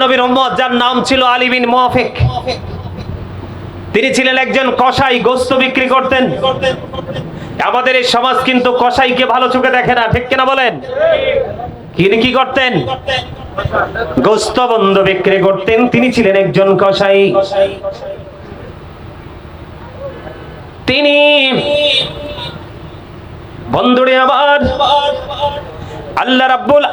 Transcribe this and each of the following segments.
নবীর উম্মত যার নাম ছিল আলী বিন মুআফিক, তিনি ছিলেন একজন কসাই, গোশত বিক্রি করতেন। আমাদের এই সমাজ কিন্তু কসাইকে ভালো চোখে দেখে না, ঠিক কিনা বলেন? তিনি কি করতেন? গোশত বন্ধ বিক্রি করতেন। তিনি ছিলেন একজন কসাই। তিনি বন্ধুরে আবার আল্লাহ রাব্বুল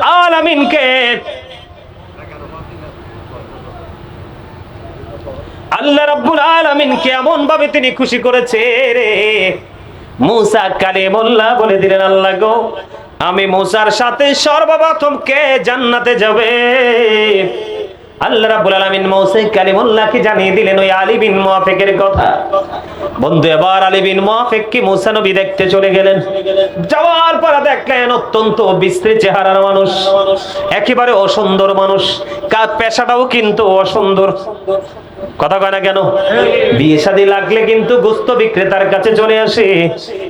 আলামিনকে এমন ভাবে তিনি খুশি করেছে রে, মুসা কালিমুল্লাহ বলে দিলেন, আল্লাহ গো, আমি মুসার সাথে সর্বপ্রথম কে জান্নাতে যাবে? আল্লাহ রাব্বুল আলামিন মুসা কালিমুল্লাহকে জানিয়ে দিলেন ওই আলী বিন মুআফিকের কথা। বন্ধু, এবার আলী বিন মুআফিক কি মুসা নবী দেখতে চলে গেলেন। যাওয়ার পর দেখলেন অত্যন্ত বিশ্রী চেহারার মানুষ, একেবারে অসুন্দর মানুষ, পেশাটাও কিন্তু অসুন্দর। কথা কয় না কেন? বিয়ে শাদী লাগলে কিন্তু গোশত বিক্রেতার কাছে চলে আসে,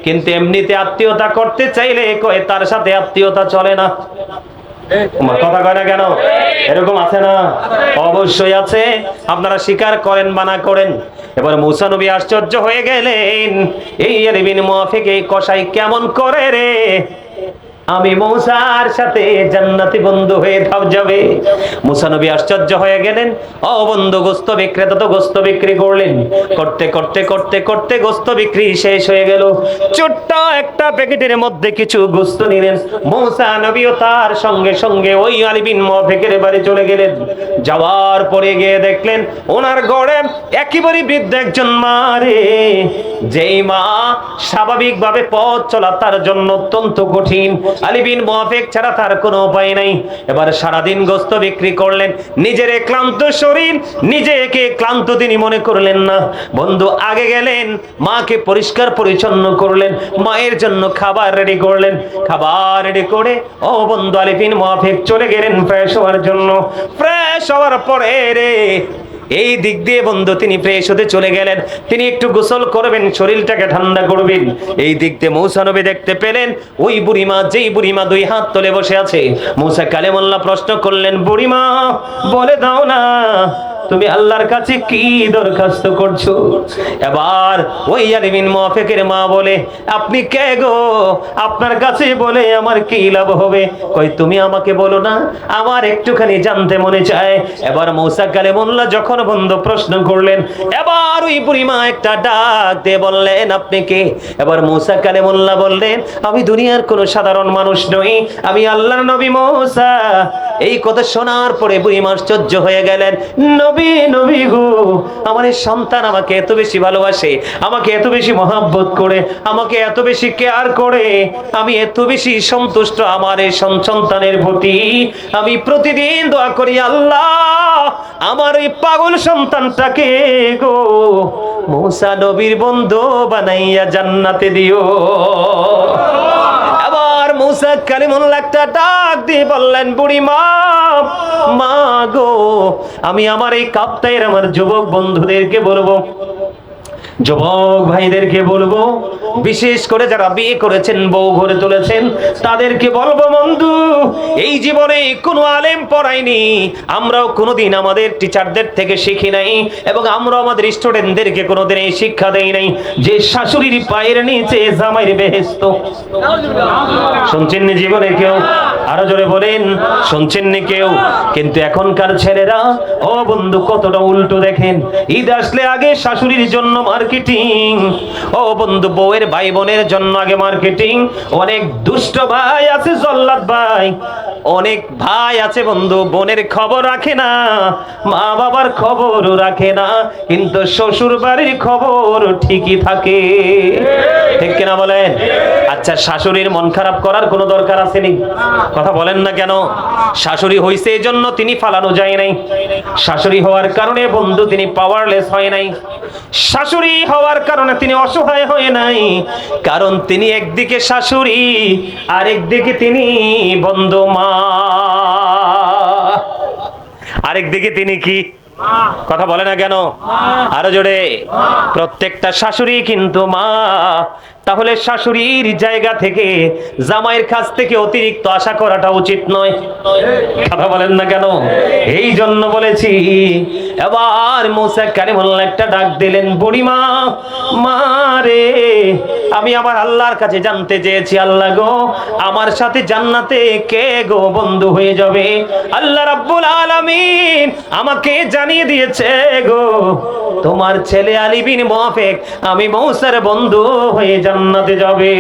কিন্তু এমনিতে আত্মীয়তা করতে চাইলে কয় তার সাথে আত্মীয়তা চলে না। কথা কয় না কেন? এরকম আছে না? অবশ্যই আছে। আপনারা স্বীকার করেন বা না করেন। এবার মুসা নবী আশ্চর্য হয়ে গেলেন, এই আলী বিন মুআফিক এই কসাই কেমন করে রে, আমি মুসার সাথে জান্নাতি বন্ধু হয়ে যাবে। মুসা নবী আশ্চর্য হয়ে গেলেন। ও বন্ধু, গোশত বিক্রেতা তো গোশত বিক্রি করলেন, করতে করতে করতে করতে গোশত বিক্রি শেষ হয়ে গেল। ছোট্ট একটা প্যাকেটের মধ্যে কিছু গোশত নিলেন। মুসা নবীও তার সঙ্গে সঙ্গে ওই আলী বিন মুআফিকের বাড়ি চলে গেলেন। যাওয়ার পরে গিয়ে দেখলেন ওনার ঘরে একেবারে বৃদ্ধ একজন মা রে, যেই মা স্বাভাবিকভাবে পথ চলা তার জন্য অত্যন্ত কঠিন। আলী বিন মুআফিক ছাড়া তার কোনো উপায় নাই। এবার সারাদিন গোশত বিক্রি করলেন, নিজের ক্লান্ত শরীর, নিজেকে ক্লান্ত তিনি মনে করলেন না। বন্ধু, আগে গেলেন, মাকে পরিষ্কার পরিচ্ছন্ন করলেন, মায়ের জন্য খাবার রেডি করলেন। খাবার রেডি করে ও বন্ধু আলী বিন মুআফিক চলে গেলেন ফ্রেশ হওয়ার জন্য। ফ্রেশ হওয়ার পরে রে এই দিক দিয়ে বন্ধু তিনি ফ্রেশ হতে চলে গেলেন। তিনি একটু গোসল করবেন, শরীরটাকে ঠান্ডা করবেন। এই দিক দিয়ে মুসা নবী দেখতে পেলেন ওই বুড়িমা, যেই বুড়িমা দুই হাত তুলে বসে আছে। মুসা কালিমুল্লাহ প্রশ্ন করলেন, বুড়িমা বলে দাও না তুমি আল্লাহর কাছে কি দরখাস্ত করছো? এবার ওই আলী বিন মুআফিকের মা বলে, আপনি কে গো, আপনার কাছে বলে আমার কি লাভ হবে? কই তুমি আমাকে বলো না, আমার একটুখানি জানতে মনে চায়। এবার মুসা কালিমুল্লাহ যখন বন্ধু প্রশ্ন করলেন, এবার ওই বুড়িমা একটা ডাক দিয়ে বললেন, আপনি কে? এবার মুসা কালিমুল্লাহ বললেন, আমি দুনিয়ার কোনো সাধারণ মানুষ নই, আমি আল্লাহর নবী মুসা। এই কথা শোনার পরে বুড়িমা আশ্চর্য হয়ে গেলেন, নবী নবী গো, আমার এই সন্তান আমাকে এত বেশি ভালোবাসে, আমাকে এত বেশি মহব্বত করে, আমাকে এত বেশি কেয়ার করে, আমি এত বেশি সন্তুষ্ট আমার এই সন্তানের প্রতি। আমি প্রতিদিন দোয়া করি, আল্লাহ আমার এই পাগল সন্তানটাকে গো মুসা নবীর বন্ধু বানাইয়া জান্নাতে দিও। মুসা কালিমুল্লাহ একটা ডাক দিয়ে বললেন, বুড়ি মা, মা গো, আমি আমার এই কাপ্তায়ের আমার যুবক বন্ধুদেরকে বলবো, যুবক ভাইদেরকে বলবো, বিশেষ করে যারা বিয়ে করেছেন, বউ ঘরে তুলেছেন, তাদেরকে বলবো, বন্ধু এই জীবনে কোনো আলেম পড়ায়নি, আমরাও কোনোদিন আমাদের টিচারদের থেকে শিখি নাই, এবং আমরা আমাদের স্টুডেন্টদেরকে কোনোদিন এই শিক্ষা দেই নাই যে শাশুড়ির পায়ের নিচে জামাইয়ের বেহেশত। শুনছেন নি জীবনে কেউ? আরো জোরে বলেন, শুনছেন নি কেউ? কিন্তু এখনকার ছেলেরা ও বন্ধু কতটা উল্টো দেখেন। ঈদ আসলে আগে শাশুড়ির জন্য মার্কেটিং, ও বন্ধু বউয়ের ভাই বোনের জন্য আগে মার্কেটিং। অনেক দুষ্ট ভাই আছে, জল্লাদ ভাই, অনেক ভাই আছে বন্ধু বোনের খবর রাখে না, মা বাবার খবরও রাখে না, কিন্তু শ্বশুর বাড়ির খবর ঠিকই থাকে, ঠিক কিনা বলেন? আচ্ছা, শাশুড়ির মন খারাপ করার কোনো দরকার আছে নি? কথা বলেন না কেন? শাশুড়ি হইছে এই জন্য তিনি ফালানো যায় নাই, শাশুড়ি হওয়ার কারণে বন্ধু তিনি পাওয়ারলেস হয় নাই, শাশুড়ি হওয়ার কারণে তিনি অসহায় হয়ে নাই, কারণ তিনি একদিকে শাশুড়ি আর একদিকে তিনি বন্ধু মা, আরেকদিকে তিনি কি? কথা বলে না কেন? আরো জোরে। প্রত্যেকটা শাশুড়ি কিন্তু মা। তাহলে শাশুড়ির জায়গা থেকে জামাইয়ের কাছ থেকে অতিরিক্ত আশা করাটা উচিত নয়। কথা বলেন না কেন? এই জন্য বলেছি। এবার মুসা কালিমুল্লাহ একটা ডাক দিলেন, বুড়িমা, মা রে, আমি আমার আল্লাহর কাছে জানতে চেয়েছি, আল্লাহ গো, আমার সাথে জান্নাতে কে গো বন্ধু হয়ে যাবে? আল্লাহ রাব্বুল আলামিন আমাকে জানিয়ে দিয়েছে গো, তোমার ছেলে আলী বিন মুআফিক আমি মৌসার বন্ধু হয়ে জান্নাতে যাবে।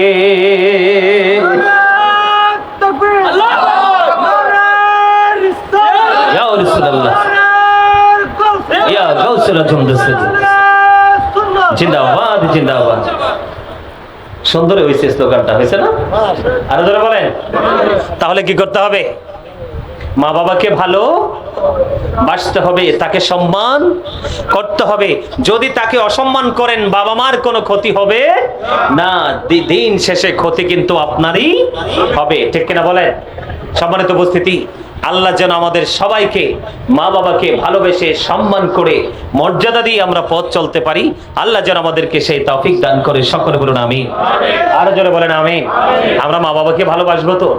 ইয়া রাসূলুল্লাহ, ইয়া গাউসুল আজম, জিন্দাবাদ জিন্দাবাদ। সুন্দর হয়েছে স্লোগানটা, হয়েছে না? আরো জোরে বলেন। তাহলে কি করতে হবে? মা বাবাকে ভালো বাসতে হবে, তাকে সম্মান করতে হবে। যদি তাকে অসম্মান করেন, বাবা মার কোনো ক্ষতি হবে না, দিন শেষে ক্ষতি কিন্তু আপনারই হবে। ঠিক কিনা বলেন? সম্মানিত উপস্থিতি, আল্লাহ যেন আমাদের সবাইকে মা বাবাকে ভালোবেসে সম্মান করে মর্যাদা দিয়ে আমরা পথ চলতে পারি। আল্লাহ যেন আমাদেরকে সেই তৌফিক দান করে। সকলে বলুন আমিন। আরো জোরে বলেন আমিন। আমরা মা বাবাকে ভালোবাসবো তো?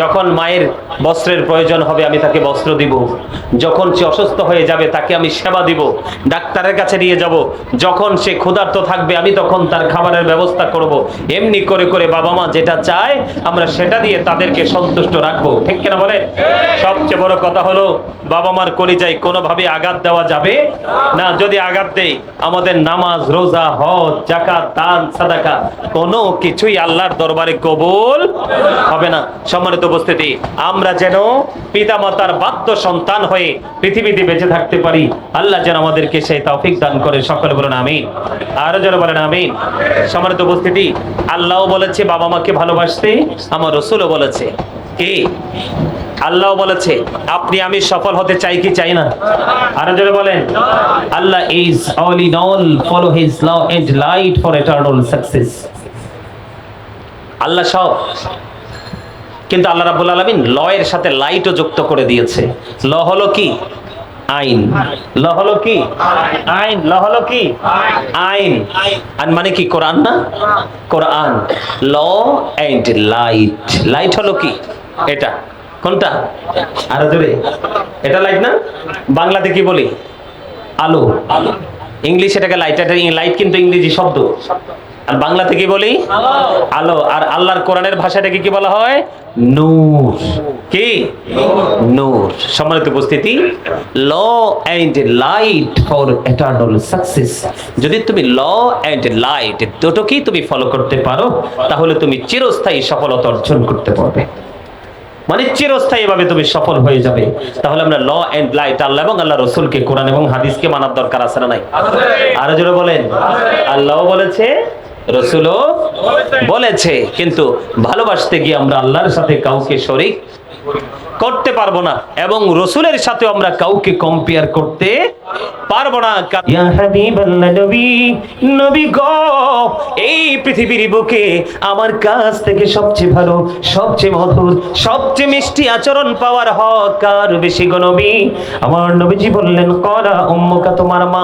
যখন মায়ের বস্ত্রের প্রয়োজন হবে আমি তাকে বস্ত্র দিব, যখন সে অসুস্থ হয়ে যাবে তাকে আমি সেবা দিব, ডাক্তারের কাছে নিয়ে যাব, যখন সে ক্ষুধার্ত থাকবে আমি তখন তার খাবারের ব্যবস্থা করব। এমনি করে করে বাবা মা যেটা চায় আমরা সেটা দিয়ে তাদেরকে সন্তুষ্ট রাখবো। ঠিক কিনা বলে? সবচেয়ে বড় কথা হলো বাবা মার কলিজায় কোনোভাবে আঘাত দেওয়া যাবে না। যদি আঘাত দেই আমাদের নামাজ, রোজা, হজ, যাকাত, দান, সাদাকা কোনো কিছুই আল্লাহর দরবারে কবুল হবে না। সম্মানিত উপস্থিতি, আমরা যেন পিতামাতার বাধ্য সন্তান হয়ে পৃথিবীতে বেঁচে থাকতে পারি। আল্লাহ যেন আমাদেরকে সেই তৌফিক দান করে। সকলে বলুন আমিন। আরো যেন বলেন আমিন। সম্মানিত উপস্থিতি, আল্লাহও বলেছে বাবা মাকে ভালোবাসতে, আমার রাসূলও বলেছে। কি? আল্লাহ বলেছে আপনি আমি সফল হতে চাই কি চাই না? আরো জোরে বলেন। Allah is all in all, follow his law and light for eternal success. Allah সব, কিন্তু আল্লাহ রাব্বুল আলামিন ল এর সাথে লাইটও যুক্ত করে দিয়েছে। ল হলো কি? আইন। ল হলো কি? আইন। ল হলো কি? আইন। আইন মানে কি? কোরআন না? Quran. Law and light. Light হলো কি? এটা। কোনটা? আরো জোরে। এটা লাইট না? বাংলাতে কি বলি? আলো। ইংলিশ এটাকে লাইট। এটা লাইট কিন্তু ইংরেজি শব্দ। আর বাংলাতে কি বলি? আলো। আর আল্লাহর কোরআনের ভাষাটাকে কি বলা হয়? নূর। কি? নূর। সম্মানিত উপস্থিতি, law and light for eternal success. যদি তুমি ল এন্ড লাইট দুটোকেই তুমি ফলো করতে পারো তাহলে তুমি চিরস্থায়ী সফলতা অর্জন করতে পারবে। মানে চিরস্থায়ী ভাবে তুমি সফল হয়ে যাবে। তাহলে আমরা ল এন্ড লাইট, আল্লাহ এবং আল্লাহ রাসূলকে, কোরআন এবং হাদিসকে মানার দরকার আছে না নাই? আরো জোরে বলেন। আল্লাহও বলেছে, রাসূলও বলেছে, কিন্তু ভালোবাসতে গিয়ে আমরা আল্লাহর সাথে কাউকে শরীক করতে পারবো না এবং রাসূলের সাথে আমরা কাউকে কম্পেয়ার করতে পারবো না। ইয়া হাবিবাল্লাহ, নবী, নবী গো, এই পৃথিবীর বুকে আমার কাছ থেকে সবচেয়ে ভালো, সবচেয়ে মধুর, সবচেয়ে মিষ্টি আচরণ পাওয়ার হক আর বেশি গো নবী? আমার নবীজি বললেন, করা উম্মুকা, তোমার মা।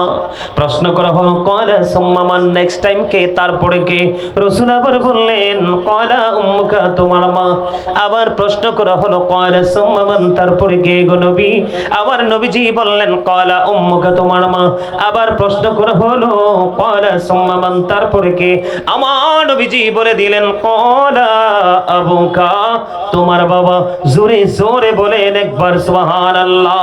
প্রশ্ন করা হলো, করা সুম্মা মান, নেক্সট টাইম কে? তারপরে কে? রাসূল আবার বললেন, করা উম্মুকা, তোমার মা। আবার প্রশ্ন করা হলো, করা সুম্মা মান, তারপরে কে গো নবী? আবার নবীজি বললেন, করা উম্মুকা, তোমার মা। আবার প্রশ্ন করা হলো, করা সুম্মা মান, তারপরে কে? আমার নবীজি বলে দিলেন, করা আবুকা, তোমার বাবা। জোরে জোরে বলেন একবার সুবহানাল্লাহ।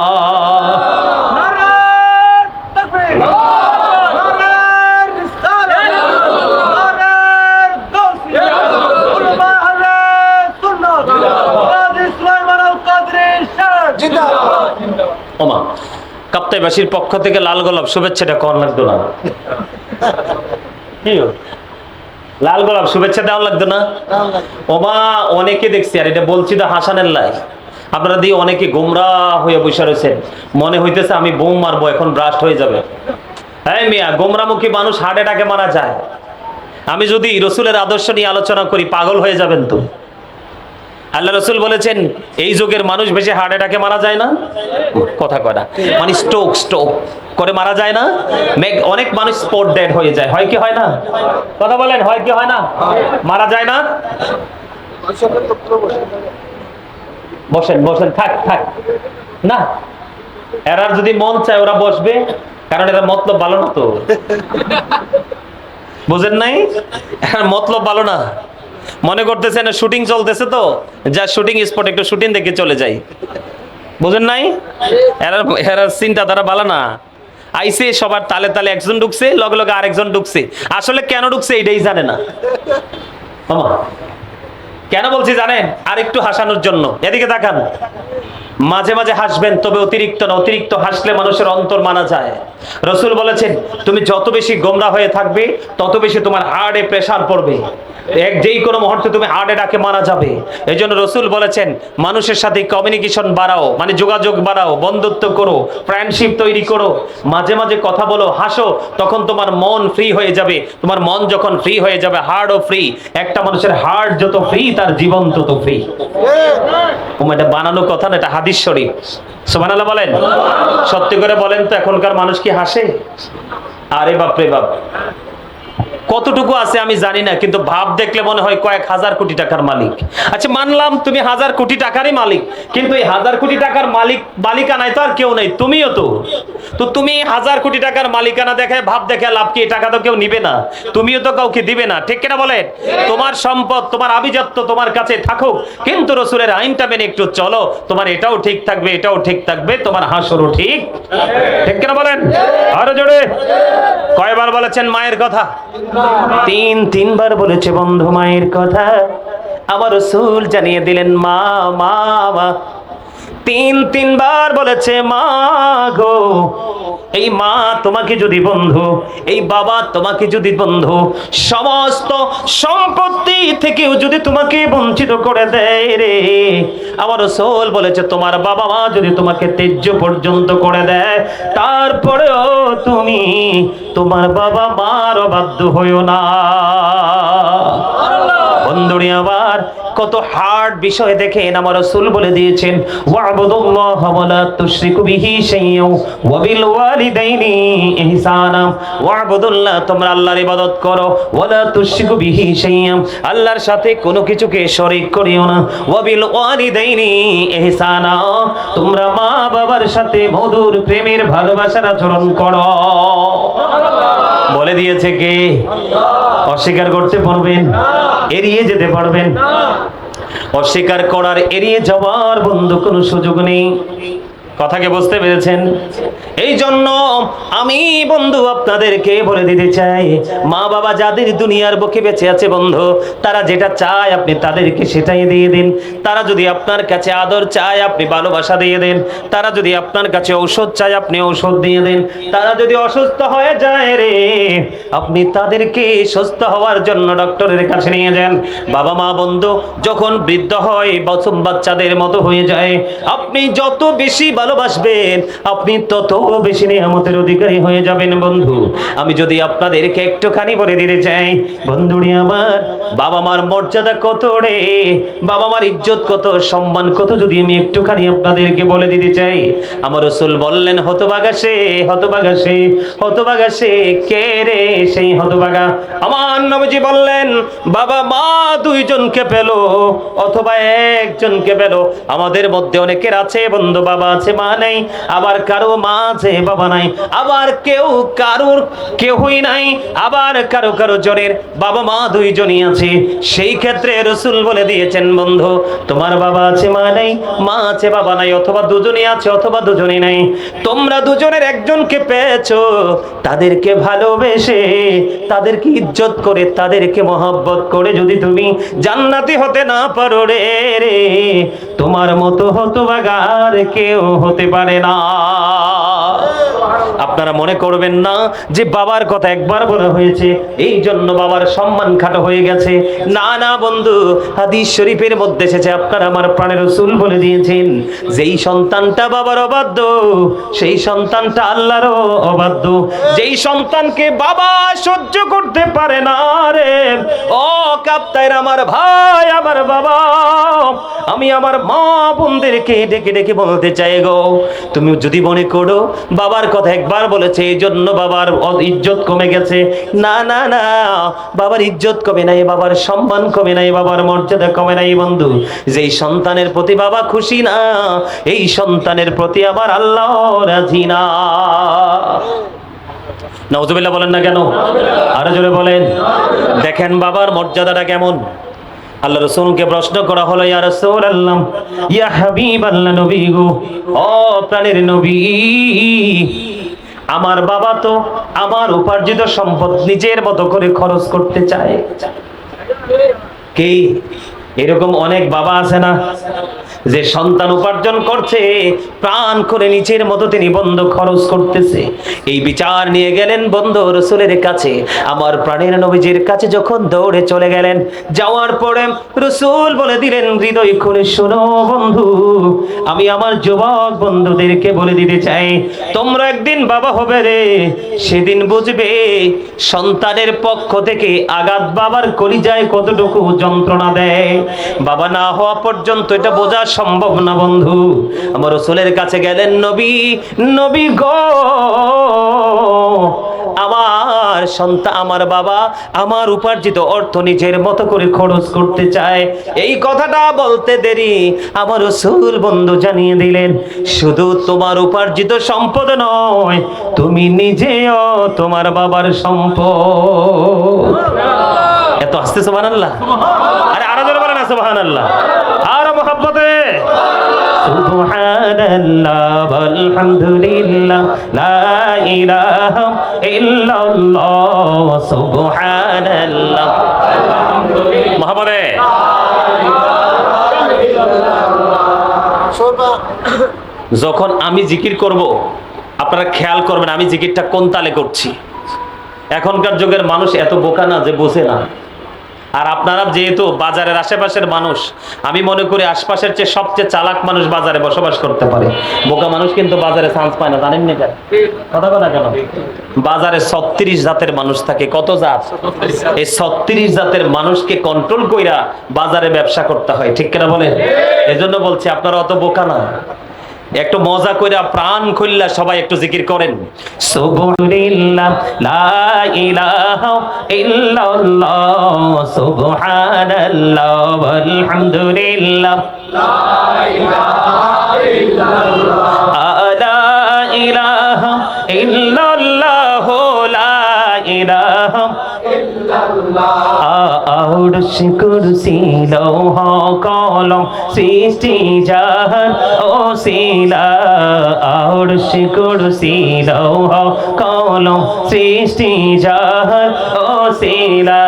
ওমা, কাপ্তাইবাসীর পক্ষ থেকে লাল গোলাপ শুভেচ্ছাটা কম লাগতো না? কি লাল গোলাপ শুভেচ্ছা দেওয়া লাগতো না? ওমা, অনেকে দেখছি, আর এটা বলছি তো হাসানের লাই, আপনারা দিয়ে অনেকে গোমরা হয়ে বসে রয়েছেন, মনে হইতেছে আমি বোম মারবো, এখন ব্রাস্ট হয়ে যাবে। হ্যাঁ মিয়া, গোমরামুখী মানুষ হার্ট অ্যাটাকে মারা যায়। আমি যদি রাসূলের আদর্শ নিয়ে আলোচনা করি পাগল হয়ে যাবেন তো। আল্লাহ রসুল বলেছেন এই যুগের মানুষ বেশি হার্ট অ্যাটাকে মারা যায় না, কথা কয় না, মানে স্ট্রোক করে মারা যায় না। অনেক মানুষ স্পট ডেড হয়ে যায়, হয় কি হয় না? কথা বলেন, হয় কি হয় না? মারা যায় না? বসেন বসেন, থাক থাক না, এরা যদি মন চায় ওরা বসবে, কারণ এরা মতলব ভালো না তো, বুঝেন নাই? মতলব ভালো না, মনে করতেছেন শুটিং চলতেছে তো যা শুটিং স্পট একটু শুটিং দেখে চলে যাই, বুঝেন নাই? এরা এরা চিন্তাধারা ভালো না। আইসে সবার তালে তালে একজন ঢুকছে, লগে লগে আরেকজন ঢুকছে, আসলে কেন ঢুকছে এটাই জানে না। মামা কেন বলছি জানেন? আর একটু হাসানোর জন্য। এদিকে তাকান, মাঝে মাঝে হাসবেন, তবে অতিরিক্ত না, অতিরিক্ত হাসলে মানুষের অন্তর মানা যায়। রসুল বলেছেন তুমি যত বেশি গোমরা হয়ে থাকবে তত বেশি তোমার হার্টে প্রেসার পড়বে, যেই কোনো মুহূর্তে তুমি হার্ট অ্যাটাকে মারা যাবে। এই জন্য রসুল বলেছেন মানুষের সাথে কমিউনিকেশন বাড়াও, মানে যোগাযোগ বাড়াও, বন্ধুত্ব করো, ফ্রেন্ডশিপ তৈরি করো, মাঝে মাঝে কথা বলো, হাসো, তখন তোমার মন ফ্রি হয়ে যাবে। তোমার মন যখন ফ্রি হয়ে যাবে, হার্টও ফ্রি। একটা মানুষের হার্ট যত ফ্রি তার জীবন তত ফ্রি। এটা বানানো কথা না, এটা হাদিস শরীফ। সুবহানাল্লাহ বলেন। সত্যি করে বলেন তো, এখনকার মানুষ কি হাসে? আরে বাপ রে বাপ, কতটুকু আছে আমি জানি না, কিন্তু ভাব দেখলে মনে হয় কয়েক হাজার কোটি টাকার মালিক। আচ্ছা মানলাম তুমি হাজার কোটি টাকারই মালিক, কিন্তু এই হাজার কোটি টাকার মালিকানায় তো আর কেউ নাই, তুমিও তো। তো তুমি হাজার কোটি টাকার মালিকানা দেখে ভাব দেখে লাভ কি? টাকা তো কেউ নিবে না, তুমিও তো কাউকে দিবে না, ঠিক কিনা বলেন? তোমার সম্পদ, তোমার আভিজাত্য তোমার কাছে থাকুক, কিন্তু রসুলের আইনটা মেনে একটু চলো, তোমার এটাও ঠিক থাকবে, এটাও ঠিক থাকবে, তোমার হাসরও ঠিক, ঠিক কিনা বলেন? আরো জোরে। কয়বার বলেছেন মায়ের কথা? তিনবার বলেছে বন্ধু মায়ের কথা। আমার রাসূল জানিয়ে দিলেন মা মা মা, তিনবার বলেছে মা গো। এই মা তোমাকে যদি বন্ধু, এই বাবা তোমাকে যদি বন্ধু, সমস্ত সম্পত্তি থেকেও যদি তোমাকে বঞ্চিত করে দেয় রে, আমার রাসূল বলেছে তোমার বাবা মা যদি তোমাকে ত্যায্য পর্যন্ত করে দেয়, তারপরেও তুমি তোমার বাবা মার অবাধ্য হইও না। বন্ধুরে আবার কত হার্ড বিষয় দেখেন, আমার রাসূল বলে দিয়েছেন ওয়া'বুদুল্লাহ ওয়া লা তুশরিকু বিহি শাইয়্যান ওয়া বিল ওয়ালিদাইনি ইহসানা। ওয়া'বুদুল্লাহ, তোমরা আল্লাহর ইবাদত করো, ওয়া লা তুশরিকু বিহি শাইয়্যান, আল্লাহর সাথে কোনো কিছুকে শরীক করিও না, ওয়া বিল ওয়ালিদাইনি ইহসানা, তোমরা মা বাবার সাথে মধুর প্রেমের ভালোবাসার আচরণ করো। বলে দিয়েছে কে? অস্বীকার করতে পারবেন? এড়িয়ে যেতে পারবেন? অস্বীকার করার, এড়িয়ে যাওয়ার বন্ধু কোনো সুযোগ নেই। কথাকে বুঝতে পেরেছেন? এই জন্য আমি বন্ধু আপনাদেরকে বলে দিতে চাই, মা বাবা যাদের দুনিয়ার বুকে বেঁচে আছে বন্ধু, তারা যেটা চায় আপনি তাদেরকে সেটাই দিয়ে দিন। তারা যদি আপনার কাছে আদর চায় আপনি ভালোবাসা দিয়ে দেন। তারা যদি আপনার কাছে ঔষধ চায় আপনি ঔষধ দিয়ে দেন। তারা যদি অসুস্থ হয়ে যায় রে, আপনি তাদেরকে সুস্থ হওয়ার জন্য ডক্টরের কাছে নিয়ে যান। বাবা মা বন্ধু যখন বৃদ্ধ হয়, বাচ্চাদের মতো হয়ে যায়, আপনি যত বেশি ভালোবাসবেন আপনি তত বেশি নিয়ামতের অধিকারী হয়ে যাবেন বন্ধু। আমি যদি আপনাদেরকে একটুখানি বলে দিতে চাই বন্ধুরে আমার, বাবা মার মর্যাদা কত রে, বাবা মার ইজ্জত কত, সম্মান কত, যদি আমি একটুখানি আপনাদেরকে বলে দিতে চাই। আমার রাসূল বললেন হতভাগা সে, হতভাগা সে, হতভাগা সে কে রে? সেই হতভাগা আমার নবীজি বললেন বাবা মা দুইজনকে পেল অথবা একজনকে পেল। আমাদের মধ্যে অনেকের আছে বন্ধু বাবা আছে মা নাই, আবার কারো মা আছে বাবা নাই, আবার কারোর কেউই নাই, আবার কারো জনের বাবা মা দুইজনই আছে। সেই ক্ষেত্রে রাসূল বলে দিয়েছেন বন্ধু তোমার বাবা আছে মা নাই, মা আছে বাবা নাই, অথবা দুজনই আছে অথবা দুজনই নাই, তোমরা দুজনের একজনকে পেয়েছো, তাদেরকে ভালোবেসে, তাদেরকে ইজ্জত করে, তাদেরকে মহব্বত করে যদি তুমি জান্নাতি হতে না পারো রে, তোমার মতো হতভাগা আর কেউ হতে পারে না। আপনারা মনে করবেন না যে বাবার কথা একবার বলা হয়েছে এই জন্য বাবার সম্মান খাটো হয়ে গেছে। না না বন্ধু, হাদিস শরীফের মধ্যে এসেছে, আপনার আমার প্রাণের রাসূল বলে দিয়েছেন, যেই সন্তানটা বাবার অবাধ্য সেই সন্তানটা আল্লাহরও অবাধ্য। যেই সন্তানকে বাবা সহ্য করতে পারে না রে, ও কাপ্তাইর আমার ভাই, আমার বাবা, আমি আমার মা বোনদেরকে ডেকে ডেকে বলতে চাই গো, তুমি যদি মনে করো বাবার কথা একবার বলেছে এই জন্য বাবার ইজ্জত কমে গেছে, না না না, বাবার ইজ্জত কমে নাই, বাবার সম্মান কমে নাই, বাবার মর্যাদা কমে নাই বন্ধু। যেই সন্তানের প্রতি বাবা খুশি না, এই সন্তানের প্রতি আবার আল্লাহ রাজি না। নাউজুবিল্লাহ বলেন না কেন? আরো জোরে বলেন। দেখেন বাবার মর্যাদাটা কেমন। আল্লাহ রাসূলকে প্রশ্ন করা হলো, ইয়া রাসূলুল্লাহ, ইয়া হাবিবাল্লাহ, নবী গো, ও প্রাণের নবী, আমার বাবা তো আমার উপার্জিত সম্পদ নিজের মতো করে খরচ করতে চায়। কি এরকম অনেক বাবা আছে না, যে সন্তান উপার্জন করছে প্রাণ করে নিজের মতো তিনি বন্ধ খরচ করতেছে। এই বিচার নিয়ে গেলেন বন্ধু রাসূলের কাছে, আমার প্রাণের নবীজির কাছে যখন দৌড়ে চলে গেলেন, যাওয়ার পরে রাসূল বলে দিলেন, হৃদয় খুলে শোনো বন্ধু, আমি আমার যুবক বন্ধুদেরকে বলে দিতে চাই, তোমরা একদিন বাবা হবে রে, সেদিন বুঝবে সন্তানের পক্ষ থেকে আঘাত বাবার কলিজায় কতটুকু যন্ত্রণা দেয়। বাবা না হওয়া পর্যন্ত এটা বোঝা সম্ভব না বন্ধু। আমার রাসূলের কাছে গেলেন, নবী, নবী গো, আমার সন্তান, আমার বাবা আমার উপার্জিত অর্থ নিজের মতো করে খরচ করতে চায়। এই কথাটা বলতে দেরি আমার রাসূল বন্ধু জানিয়ে দিলেন, শুধু তোমার উপার্জিত সম্পদ নয়, তুমি নিজেও তোমার বাবার সম্পদ। এত আস্তে সুবহানাল্লাহ, আরে আরো জোরে বলেন না সুবহানাল্লাহ, আরো মহব্বতে সুবহানাল্লাহ, আলহামদুলিল্লাহ, লা ইলাহা ইল্লাল্লাহ, সুবহানাল্লাহ, আলহামদুলিল্লাহ, মহব্বতে। যখন আমি জিকির করব আপনারা খেয়াল করবেন আমি জিকিরটা কোন তালে করছি। এখনকার যুগের মানুষ এত বোকা না যে বোঝে না। আর আপনারা যেহেতু বাজারের আশেপাশের মানুষ, আমি মনে করি আশপাশের চেয়ে সবচেয়ে চালাক মানুষ বাজারে বসবাস করতে পারে। বোকা মানুষ কিন্তু বাজারে চান্স পায় না, জানেন না কথা কথা কেন? বাজারে 36 জাতের মানুষ থাকে। কত জাত? এই 36 জাতের মানুষকে কন্ট্রোল কইরা বাজারে ব্যবসা করতে হয়, ঠিক কিনা বলেন? এজন্য বলছি আপনারা অত বোকা না। একটু মজা কইরা প্রাণ খুললা সবাই একটু জিকির করেন, সুবহানাল্লাহ, লা ইলাহা ইল্লাল্লাহ, সুবহানাল্লাহ, আলহামদুলিল্লাহ, লা ইলাহা ইল্লাল্লাহ, লা ইলাহা ইল্লাল্লাহ, লা ইলাহা আরশ কুরসি লৌহ কলম সৃষ্টি জাহান ওসিলা, আরশ কুরসি লৌহ কলম সৃষ্টি জাহান ওসিলা,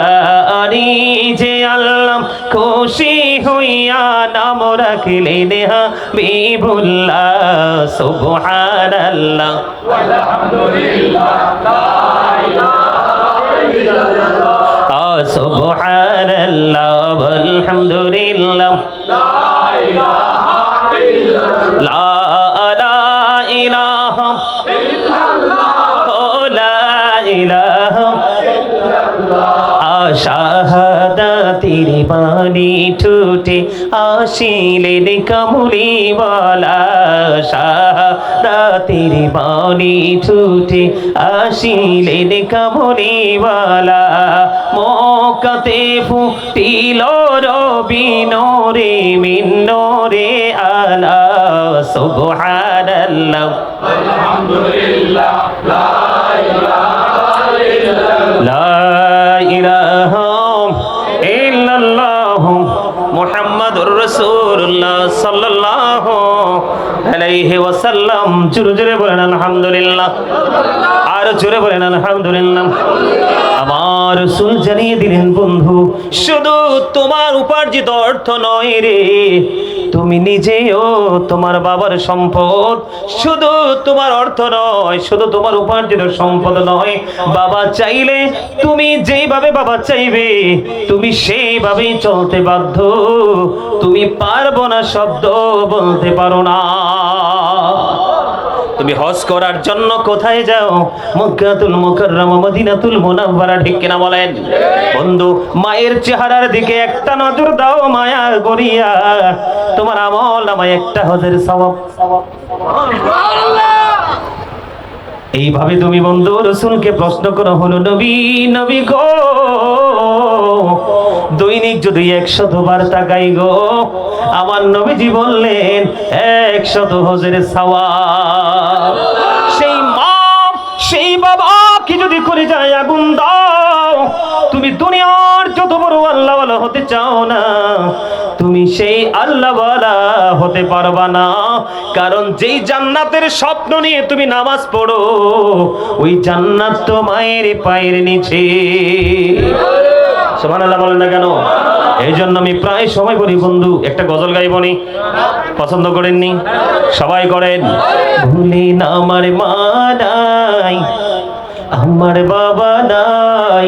যে আল্লাহ খুশি হইয়া নাম রাখলেন হাবিবুল্লাহ, সুবহানাল্লাহ, আলহামদুলিল্লাহ, লা ইলাহা ইল্লাল্লাহ, সুবহানাল্লাহ, আলহামদুলিল্লাহ, লা ইলাহা ইল্লাল্লাহ, লা ইলাহা ইল্লাল্লাহ, লা ইলাহা ইল্লাল্লাহ, শাহাদাতের বাণী ঠোঁটে আসিলেন কামলিওয়ালা, শাহাদাতের বাণী ঠোঁটে আসিলেন কামলিওয়ালা, মক্কাতে ফুটিল রবি নূরে মিন নূরে আলা, সুবহানাল্লাহ, আলহামদুলিল্লাহ, লা ইলাহা ইল্লাল্লাহ, লা ইলাহা ইল্লাল্লাহ, মুহাম্মাদুর রাসূলুল্লাহ সাল্লাল্লাহু আলাইহি ওয়াসাল্লাম। জোরে জোরে বলেন আলহামদুলিল্লাহ, আর জোরে বলেন আলহামদুলিল্লাহ। আমার রাসূল জানিয়ে দিলেন, বন্ধু শুধু তোমার উপার্জিত অর্থ নয় রে, তুমি নিজেও তোমার বাবার সম্পদ। শুধু তোমার অর্থ নয়, শুধু তোমার উপার্জিত সম্পদ নয়, বাবা চাইলে তুমি যেইভাবে বাবা চাইবে তুমি সেইভাবেই চলতে বাধ্য। তুমি পারবো না শব্দ বলতে পারো না। তুমি হজ করার জন্য কোথায় যাও? মক্কাতুল মুকাররমা, মদিনাতুল মুনাওয়ারা, ঠিক কিনা বলেন? বন্ধু, মায়ের চেহারার দিকে একটা নজর দাও মায়া করিয়া, তোমার আমল নামায় একটা হজের সওয়াব। এইভাবে তুমি বন্ধু রাসূলকে প্রশ্ন করো, হলো নবী, নবী গো, দৈনিক যদি 100 বার তাকাই গো, আমার নবীজি বললেন 100 হজের সওয়াব। সেই মা সেই বাবা কি যদি করে যায় আগুন দাও, তুমি দুনিয়ার যত বড় আল্লাহওয়ালা হতে চাও না, তুমি সেই আল্লাহওয়ালা হতে পারবা না। কারণ যেই জান্নাতের স্বপ্ন নিয়ে তুমি নামাজ পড়ো, ওই জান্নাত তো মায়ের পায়ের নিচে। সুবহানাল্লাহ বলেন না কেন? এই জন্য আমি প্রায় সময় বলি, বন্ধু একটা গজল গাইবনি, পছন্দ করেননি? সবাই করেন। ভুলি না আমার মা নাই, আমার বাবা নাই,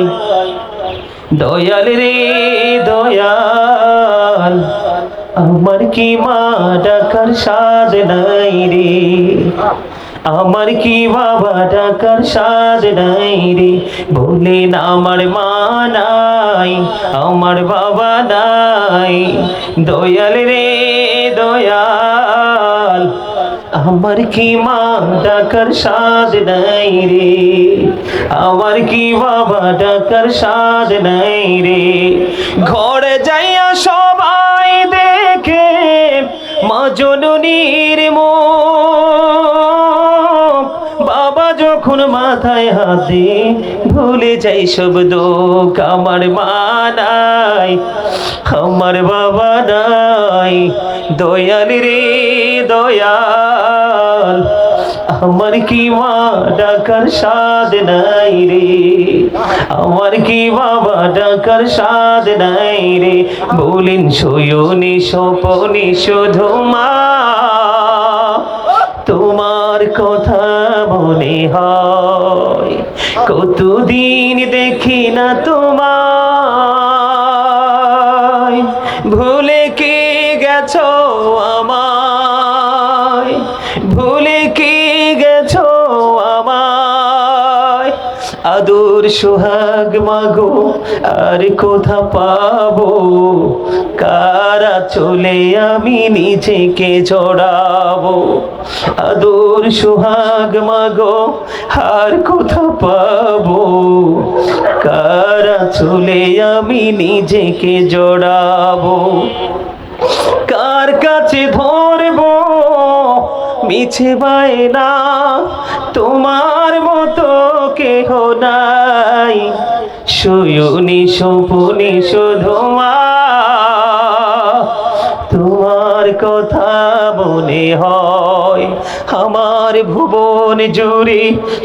দয়াল রে দয়াল, আমার কি মা ডাকার সাদ নাই রে, আমার কি বাবা ডাকার সাদ নাই রে। বলে না আমার মা নাই, আমার বাবা নাই, দয়াল রে দয়াল, আমার কি মা ডাকার সাদ নাই রে, আমার কি বাবা ডাকার সাদ নাই রে। ঘরে যাইয়া সবাই দেখে মা জননীর মুখ, বাবা যখন মাথায় হাতে ভুলে যাই সব দুঃখ। আমার মা নাই, আমার বাবা নাই, দয়াল রে দয়াল, আমার কি মা ডাকার সাদ নাই রে, আমার কি বাবা ডাকার সাদ নাই রে। বলিন শয়নে স্বপনে শুধু মা, তোমার কথা মনে হয়, কতদিন দেখি না তোমায়, ভুলে কি গেছো আমায়, ভুলে কি গেছো আমায়। আদর সোহাগ মাগো আর কোথা পাবো, কারা চলে আমি নিজেকে জড়াবো। আদর সোহাগ মাগো আর কোথা পাবো, কারা চলে আমি নিজেকে জড়াবো। কার কাছে ধরবো মিছে বায়না, তোমার মতো কেহ নাই, শয়নে স্বপনে শুধু মা, তোমার কথা মনে হয়। আমার ভুবন জুড়ে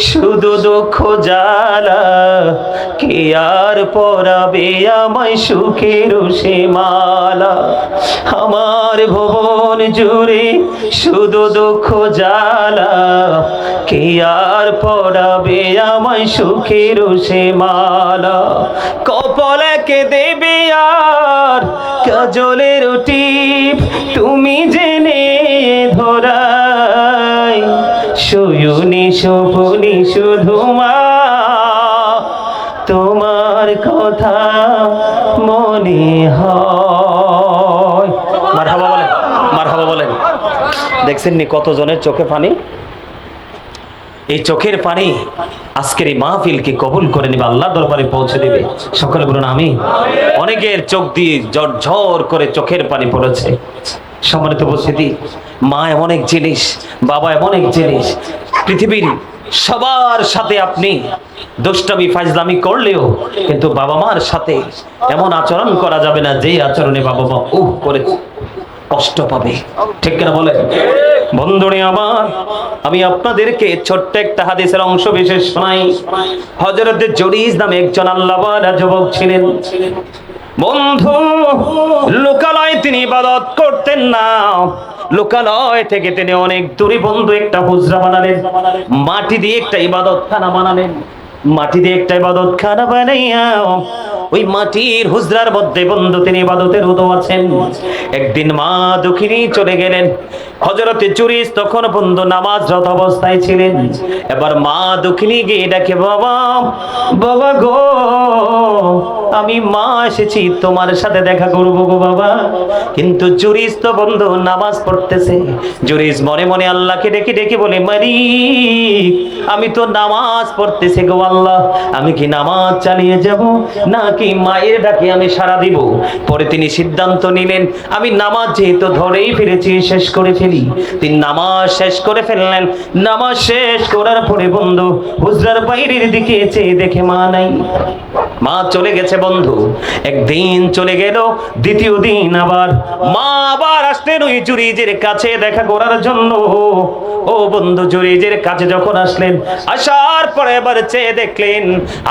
শুধু দুঃখ জ্বালা, কে আর পরাবে আমায় সুখের সে মালা। আমার ভুবন জুড়ে শুধু দুঃখ জ্বালা, কে আর পরাবে আমায় সুখের সে মালা। কপালে কে দেবে আর কাজলের টিপ, তুমি জেনে ধরাই, শয়নে স্বপনে শুধু মা, তোমার কথা মনে হয়। মারহাবা বলেন, মারহাবা বলেন। দেখছেন নি কতজনের চোখে পানি? এই চোখের পানি আজকের এই মাহফিলকে কবুল করে নিবে, আল্লাহর দরবারে পৌঁছে দিবে। সকলে বলুন আমিন। অনেকের চোখ দিয়ে ঝরঝর করে চোখের পানি পড়েছে। সম্মানিত উপস্থিতি, মা এমন এক জিনিস, বাবা এমন এক জিনিস, পৃথিবীর সবার সাথে আপনি দুষ্টামি ফাজলামি করলেও কিন্তু বাবা মার সাথে এমন আচরণ করা যাবে না যে আচরণে বাবা মা করে কষ্ট পাবে। ঠিক কিনা বলেন? বন্ধুরে আমার, আমি আপনাদেরকে ছোট্ট একটা হাদিসের অংশ বিশেষ শোনাই। হযরত জুরিজ নামে একজন আল্লাহওয়ালা যুবক ছিলেন। বন্ধু, লোকালয়ে তিনি ইবাদত করতেন না। লোকালয় থেকে তিনি অনেক দূরে বন্ধু একটা হুজরা বানালেন, মাটি দিয়ে একটা ইবাদতখানা বানালেন। মাটি দিয়ে একটা ইবাদতখানা বানাইয়া ওই মাটির হুজরার মধ্যে বন্ধু তিনি ইবাদতের রত আছেন। একদিন মা দক্ষিণী চলে গেলেন। হযরতে জুরিজ তখন বন্ধু নামাজরত অবস্থায় ছিলেন। এবার মা দক্ষিণী গিয়ে ডাকে, বাবা, বাবা গো, আমি মা এসেছি তোমার সাথে দেখা করবো গো বাবা। কিন্তু জুরিজ তো বন্ধু নামাজ পড়তেছে। জুরিজ মনে মনে আল্লাহকে ডেকে ডেকে বলে, মালিক, আমি তো নামাজ পড়তেছি গো আল্লাহ, আমি কি নামাজ চালিয়ে যাব নাকি মায়ের ডাকে আমি সাড়া দিব? পরে তিনি সিদ্ধান্ত নিলেন, আমি নামাজ যেহেতু ধরেই ফিরেছি, শেষ করে ফেলি। তিনি নামাজ শেষ করে ফেললেন। নামাজ শেষ করার পরে বন্ধু হুজরার বাইরের দিকে চেয়ে দেখে মা নাই। মা চলে গেছে বন্ধু। একদিন চলে গেল, দ্বিতীয় দিন আবার মা আবার আসলেন ওই জুরিজের কাছে দেখা করার জন্য। ও বন্ধু, জুরিজের কাছে যখন আসলেন, আসার পরে এবার চেয়ে দেখলেন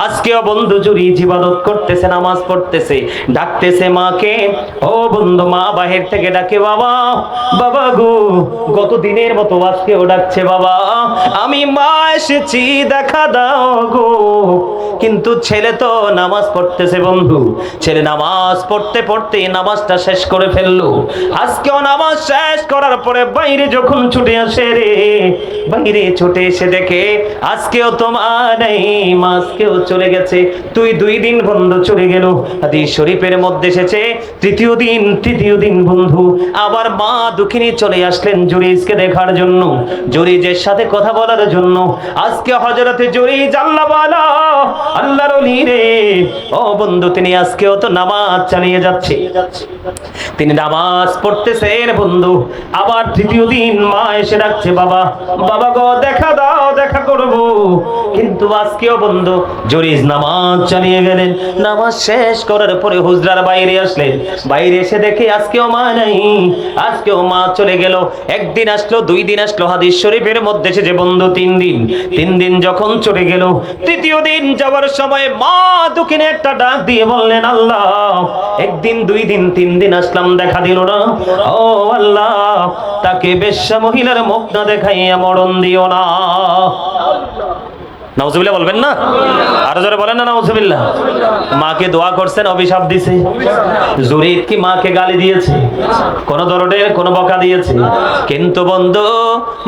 আজকেও বন্ধু জুরিজ ইবাদত করতেছে, নামাজ পড়তেছে, ডাকতেছে মাকে। ও বন্ধু, মা বাহির থেকে ডাকে, বাবা, বাবা গো, গত দিনের মতো আজকেও ডাকছে, বাবা, আমি মা এসেছি, দেখা দাও গো। কিন্তু ছেলে তো নামাজ পড়তেছে বন্ধু। ছেলে নামাজ পড়তে পড়তে নামাজটা শেষ করে ফেললো। আজকেও নামাজ শেষ করার পরে বাইরে যখন ছুটে আসে রে, বাইরে ছুটে এসে দেখে আজকেও তো মা নেই, মা আজকেও চলে গেছে। দুই দিন বন্ধু চলে গেল। হাদিস শরীফের মধ্যে এসেছে তৃতীয় দিন বন্ধু আবার মা দক্ষিণী চলে আসলেন জুরিজকে দেখার জন্য, জুরিজের সাথে কথা বলার জন্য। আজকে হযরতে জুরিজ আল্লাহওয়ালা, আল্লাহর ওলি রে, ও বন্ধু, তিনি আজকেও তো নামাজ চালিয়ে যাচ্ছে। তিনি নামাজ পড়তেছেন বন্ধু। আবার তৃতীয় দিন মা এসে ডাকছে, বাবা, বাবা গো, দেখা দাও, দেখা করব। কিন্তু আজকেও বন্ধু জুরিজ নামাজ চালিয়ে গেলেন। নামাজ শেষ করার পরে হুজরার বাইরে আসলেন। বাইরে এসে দেখে আজকেও মা নাই, আজকেও মা চলে গেল। একদিন আসলো, 2 দিন আসলো। হাদিস শরীফের মধ্যে এসেছে বন্ধু 3 দিন যখন চলে গেল, তৃতীয় দিন যাওয়ার সময় মা দক্ষিণে একটা ডাক দিয়ে বললেন, আল্লাহ, একদিন 2 দিন 3 দিন আসলাম, দেখা দিল না। ও আল্লাহ, তাকে বেশ্যা মহিলার মুখ না দেখাইয়া মরণ দিও না। নাউজুবিল্লাহ বলবেন না? আরো জোরে বলেন না নাউজুবিল্লাহ। মাকে দোয়া করছেন, অভিশাপ দিছে। জুরিজ কি মাকে গালি দিয়েছে? কোন ধরনের কোন বকা দিয়েছে? কিন্তু বন্ধু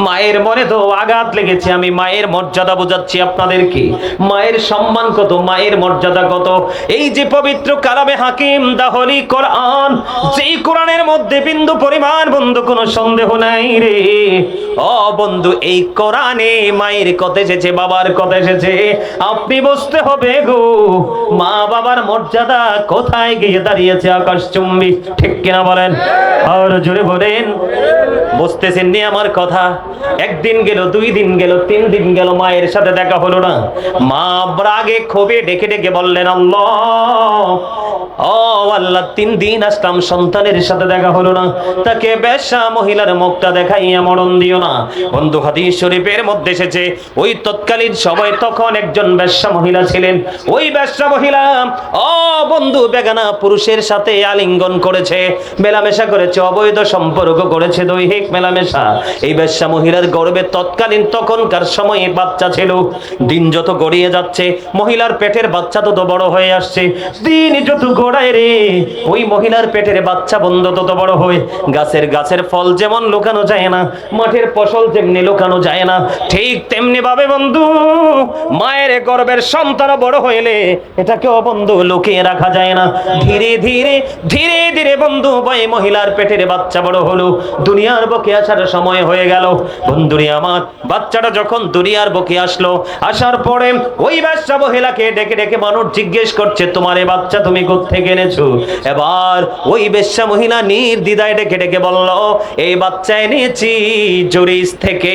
মায়ের মনে তো আঘাত লেগেছে। আমি মায়ের মর্যাদা বোঝাচ্ছি আপনাদেরকে। মায়ের সম্মান কত, মায়ের মর্যাদা কত। এই যে পবিত্র কালামে হাকিম দা হোলি কোরআন, যেই কোরআনের মধ্যে বিন্দু পরিমাণ বন্ধু কোনো সন্দেহ নাই রে। ও বন্ধু, এই কোরআনে মায়ের কথা এসেছে, বাবার কথা এসেছে। আপনি বুঝতে হবে গো, মা বাবার মর্যাদা কোথায় গিয়ে দাঁড়িয়েছে, আকাশচুম্বী। ঠিক কিনা বলেন? আর জোরে বলেন। বুঝতেছেন নি আমার কথা? একদিন গেল, 2 দিন গেল, 3 দিন গেল, মায়ের সাথে দেখা হলো না। মা রাগে ক্ষোভে ডেকে ডেকে বললেন, আল্লাহ, ও আল্লাহ, 3 দিন আসলাম, সন্তানের সাথে দেখা হলো না, তাকে বেশ্যা মহিলার মুখটা দেখাইয়া মরণ দিও না। বন্ধু হাদিস শরীফের মধ্যে এসেছে ওই তৎকালীন সময় তখন একজন বেশ্যা মহিলা ছিলেন। ওই বেশ্যা মহিলা ও বন্ধু বেগানা পুরুষের সাথে আলিঙ্গন করেছে, মেলামেশা করেছে, অবৈধ সম্পর্ক করেছে, দৈহিক মেলামেশা। এই বেশ্যা মহিলার গর্ভে তখনকার সময়ে বাচ্চা ছিল। দিন যত গড়িয়ে যাচ্ছে, মহিলার পেটের বাচ্চা তত বড় হয়ে আসছে। দিন যত গড়ায় রে, ওই মহিলার পেটের বাচ্চা বন্ধু তত বড় হয়। গাছের ফল যেমন লুকানো যায় না, মাঠের ফসল যেমনি লুকানো যায় না, ঠিক তেমনি ভাবে বন্ধু মায়ের গর্ভের সন্তান বড় হইলে এটাকেও বন্ধু লুকিয়ে রাখা যায় না। ধীরে ধীরে বন্ধু ওই মহিলার পেটের বাচ্চা বড় হলো, দুনিয়ার বুকে আসার সময় হয়ে গেল। বন্ধুরে আমার, বাচ্চাটা যখন দুনিয়ার বুকে আসলো, আসার পরে ওই বেশ্যা মহিলাকে ডেকে ডেকে মানুষ জিজ্ঞেস করছে, তোমার এই বাচ্চা তুমি কোত্থেকে এনেছো? এবার ওই বেশ্যা মহিলা নির্দ্বিধায় ডেকে ডেকে বলল, এই বাচ্চা এনেছি জুরিজ থেকে।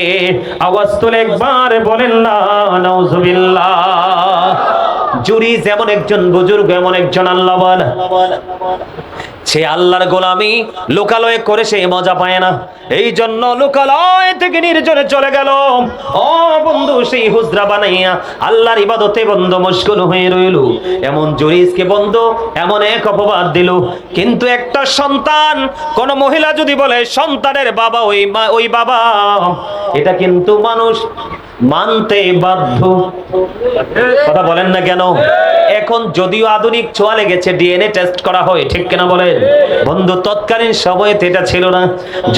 আওয়াজ তুলে একবার বলেন না নাউজুবিল্লাহ। জুরিজ এমন একজন বুজুর্গ, এমন একজন আল্লাহওয়ালা। সে আল্লাহর গোলামি লোকালয়ে করে সে মজা পায় না, এই জন্য লোকালয় থেকে নির্জনে চলে গেল। ও বন্ধু, সেই হুজরা বানাইয়া আল্লাহর ইবাদতে বন্ধ মশগুল হয়ে রইল। এমন জুরিসকে বন্ধ এমন এক অপবাদ দিল। কিন্তু একটা সন্তান, কোন মহিলা যদি বলে সন্তানের বাবা ওই বাবা, এটা কিন্তু মানুষ মানতে বাধ্য। কথা বলেন না কেন? এখন যদিও আধুনিক ছোঁয়া লেগেছে, ডিএনএ টেস্ট করা হয়, ঠিক কিনা বলেন? বন্ধু, তৎকালীন সময়ে তো এটা ছিল না।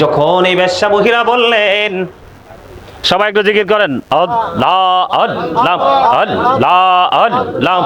যখন এই বেশ্যা মহিলা বললেন, সবাই একটু জিকির করেন, আল্লাহ আল্লাহ আল্লাহ আল্লাহ।